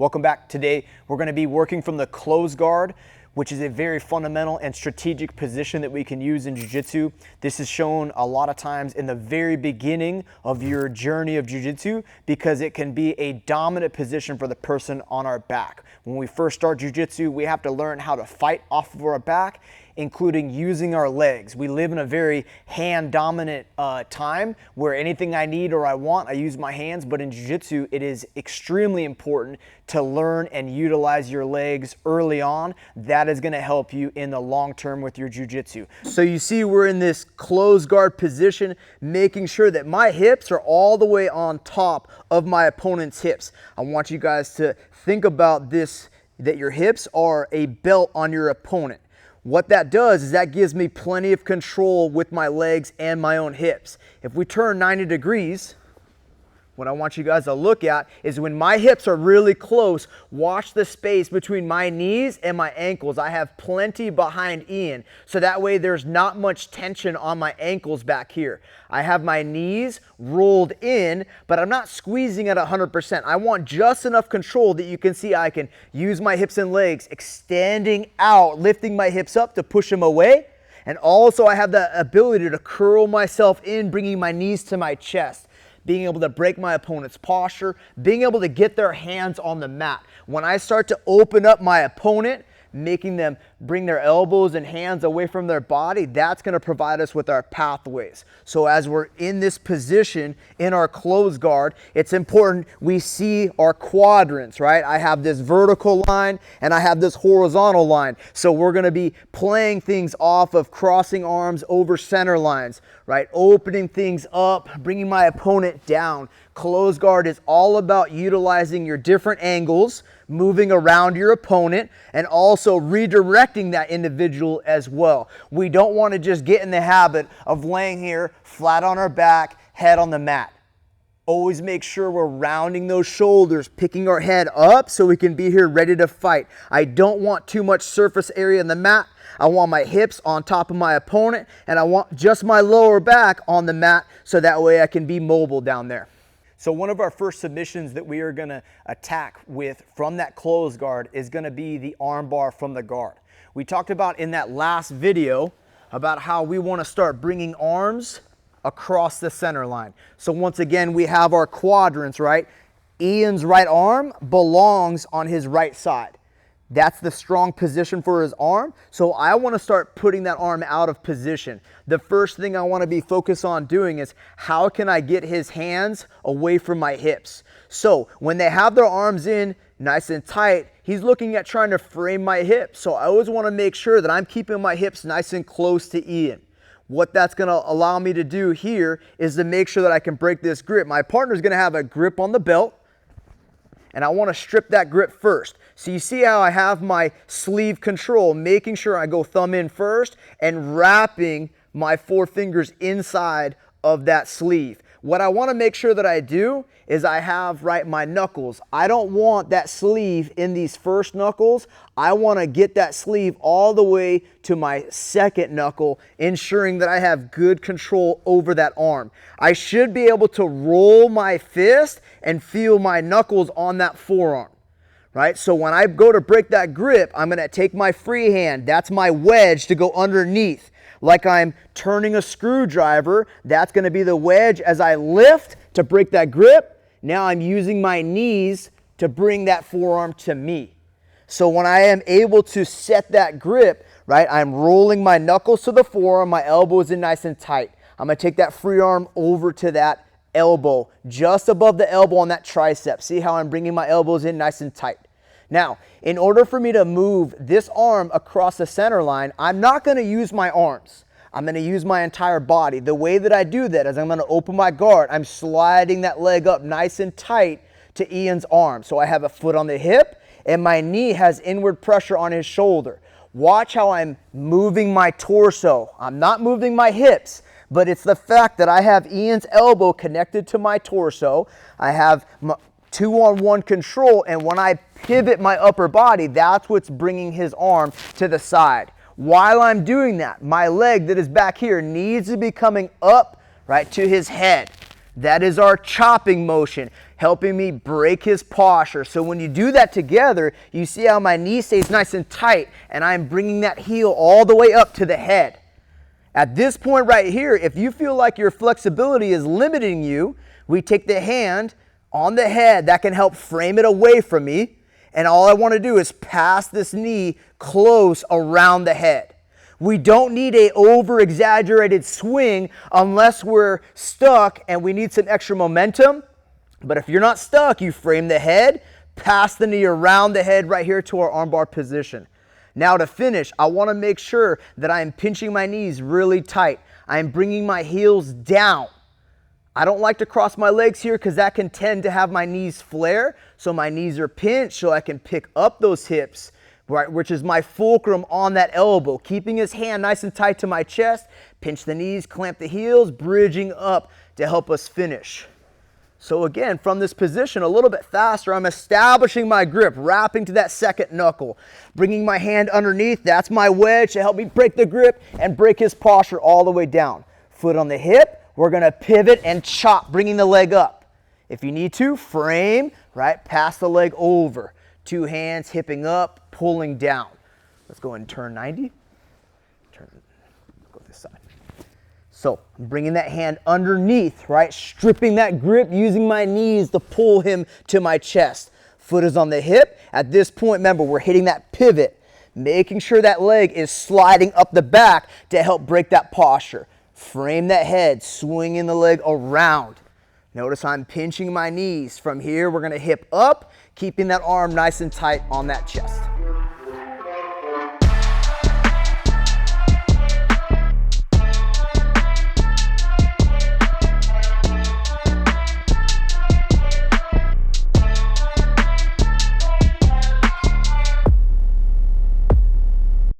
Welcome back. Today we're going to be working from the closed guard, which is a very fundamental and strategic position that we can use in Jiu Jitsu. This is shown a lot of times in the very beginning of your journey of Jiu Jitsu because it can be a dominant position for the person on our back. When we first start Jiu Jitsu, we have to learn how to fight off of our back, including using our legs. We live in a very hand-dominant time where anything I need or I want, I use my hands, but in Jiu Jitsu, it is extremely important to learn and utilize your legs early on. That is gonna help you in the long term with your Jiu Jitsu. So you see we're in this closed guard position, making sure that my hips are all the way on top of my opponent's hips. I want you guys to think about this, that your hips are a belt on your opponent. What that does is that gives me plenty of control with my legs and my own hips. If we turn 90 degrees, what I want you guys to look at is when my hips are really close, watch the space between my knees and my ankles. I have plenty behind Ian, so that way there's not much tension on my ankles back here. I have my knees rolled in, but I'm not squeezing at 100%. I want just enough control that you can see I can use my hips and legs, extending out, lifting my hips up to push them away. And also I have the ability to curl myself in, bringing my knees to my chest, being able to break my opponent's posture, being able to get their hands on the mat. When I start to open up my opponent, making them bring their elbows and hands away from their body, that's going to provide us with our pathways. So as we're in this position in our closed guard, it's important we see our quadrants, right? I have this vertical line and I have this horizontal line. So we're going to be playing things off of crossing arms over center lines, right? Opening things up, bringing my opponent down. Closed guard is all about utilizing your different angles, moving around your opponent, and also redirecting that individual as well. We don't want to just get in the habit of laying here flat on our back, head on the mat. Always make sure we're rounding those shoulders, picking our head up so we can be here ready to fight. I don't want too much surface area in the mat. I want my hips on top of my opponent, and I want just my lower back on the mat so that way I can be mobile down there. So one of our first submissions that we are going to attack with from that closed guard is going to be the arm bar from the guard. We talked about in that last video about how we want to start bringing arms across the center line. So once again, we have our quadrants, right? Ian's right arm belongs on his right side. That's the strong position for his arm. So I want to start putting that arm out of position. The first thing I want to be focused on doing is how can I get his hands away from my hips? So when they have their arms in nice and tight, he's looking at trying to frame my hips. So I always want to make sure that I'm keeping my hips nice and close to Ian. What that's going to allow me to do here is to make sure that I can break this grip. My partner's going to have a grip on the belt, and I want to strip that grip first. So you see how I have my sleeve control, making sure I go thumb in first and wrapping my four fingers inside of that sleeve. What I want to make sure that I do is I have my knuckles. I don't want that sleeve in these first knuckles. I want to get that sleeve all the way to my second knuckle, ensuring that I have good control over that arm. I should be able to roll my fist and feel my knuckles on that forearm, right? So when I go to break that grip, I'm going to take my free hand. That's my wedge to go underneath. Like I'm turning a screwdriver, that's going to be the wedge as I lift to break that grip. Now I'm using my knees to bring that forearm to me. So when I am able to set that grip, right, I'm rolling my knuckles to the forearm, my elbow is in nice and tight. I'm going to take that free arm over to that elbow, just above the elbow on that tricep. See how I'm bringing my elbows in nice and tight. Now, in order for me to move this arm across the center line, I'm not going to use my arms. I'm going to use my entire body. The way that I do that is I'm going to open my guard. I'm sliding that leg up nice and tight to Ian's arm. So I have a foot on the hip and my knee has inward pressure on his shoulder. Watch how I'm moving my torso. I'm not moving my hips, but it's the fact that I have Ian's elbow connected to my torso. I have my two-on-one control, and when I pivot my upper body, that's what's bringing his arm to the side. While I'm doing that, my leg that is back here needs to be coming up, right, to his head. That is our chopping motion. helping me break his posture. So when you do that together, you see how my knee stays nice and tight, and I'm bringing that heel all the way up to the head. At this point right here, if you feel like your flexibility is limiting you, we take the hand on the head. That can help frame it away from me. And all I want to do is pass this knee close around the head. We don't need a over-exaggerated swing unless we're stuck and we need some extra momentum. But if you're not stuck, you frame the head, pass the knee around the head right here to our armbar position. Now to finish, I want to make sure that I am pinching my knees really tight. I am bringing my heels down. I don't like to cross my legs here because that can tend to have my knees flare. So my knees are pinched so I can pick up those hips, right, which is my fulcrum on that elbow. Keeping his hand nice and tight to my chest, pinch the knees, clamp the heels, bridging up to help us finish. So again, from this position, a little bit faster, I'm establishing my grip, wrapping to that second knuckle, bringing my hand underneath. That's my wedge to help me break the grip and break his posture all the way down. Foot on the hip, we're gonna pivot and chop, bringing the leg up. If you need to, frame, right, pass the leg over. Two hands, hipping up, pulling down. Let's go and turn 90. Go this side. So I'm bringing that hand underneath, right? Stripping that grip, using my knees to pull him to my chest. Foot is on the hip. At this point, remember, we're hitting that pivot, making sure that leg is sliding up the back to help break that posture. Frame that head, swinging the leg around. Notice I'm pinching my knees. From here, we're gonna hip up, keeping that arm nice and tight on that chest.